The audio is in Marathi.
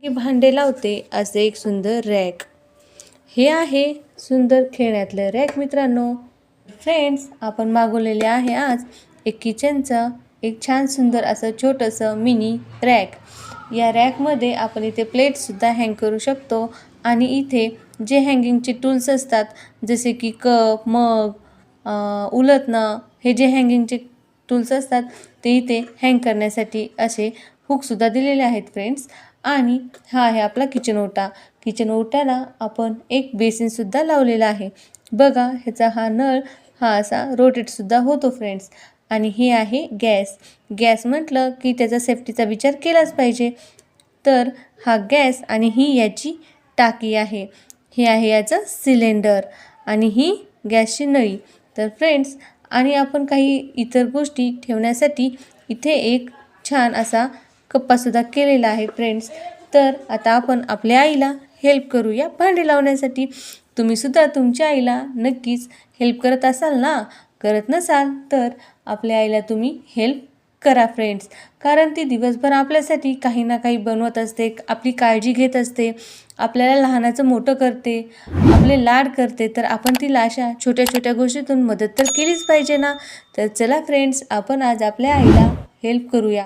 ही भांडे लावते असे एक सुंदर रॅक. हे आहे सुंदर खेळण्यातलं रॅक मित्रांनो. फ्रेंड्स, आपण मागवलेले आहे आज एक किचनचं एक छान सुंदर असं छोटंसं मिनी रॅक. या रॅकमध्ये आपण इथे प्लेट्ससुद्धा हँग करू शकतो आणि इथे जे हँगिंगचे टूल्स असतात जसे की कप, मग, उलथणं, हे जे हँगिंगचे टूल्स असतात ते इथे हँग करण्यासाठी असे हुकसुद्धा दिलेले आहेत फ्रेंड्स. आणि हा आहे आपला किचन ओटा. किचन ओट्याला आपण एक बेसिनसुद्धा लावलेला आहे. बघा, ह्याचा हा नळ हा असा रोटेटसुद्धा होतो फ्रेंड्स. आणि हे आहे गॅस. गॅस म्हटलं की त्याचा सेफ्टीचा विचार केलाच पाहिजे. तर हा गॅस आणि ही याची टाकी आहे. हे आहे याचं सिलेंडर आणि ही गॅसची नळी. तर फ्रेंड्स, आणि आपण काही इतर गोष्टी ठेवण्यासाठी इथे एक छान असा कप्पासुद्धा केलेला आहे फ्रेंड्स. तर आता आपण आपल्या आईला हेल्प करूया भांडी लावण्यासाठी. तुम्हीसुद्धा तुमच्या आईला नक्कीच हेल्प करत असाल ना? करत नसाल तर आपल्या आईला तुम्ही हेल्प करा फ्रेंड्स. कारण ती दिवसभर आपल्यासाठी काही ना काही बनवत असते, आपली काळजी घेत असते, आपल्याला लहानाचं मोठं करते, आपले लाड करते. तर आपण तिला अशा छोट्या छोट्या गोष्टीतून मदत तर केलीच पाहिजे ना. तर चला फ्रेंड्स, आपण आज आपल्या आईला हेल्प करूया.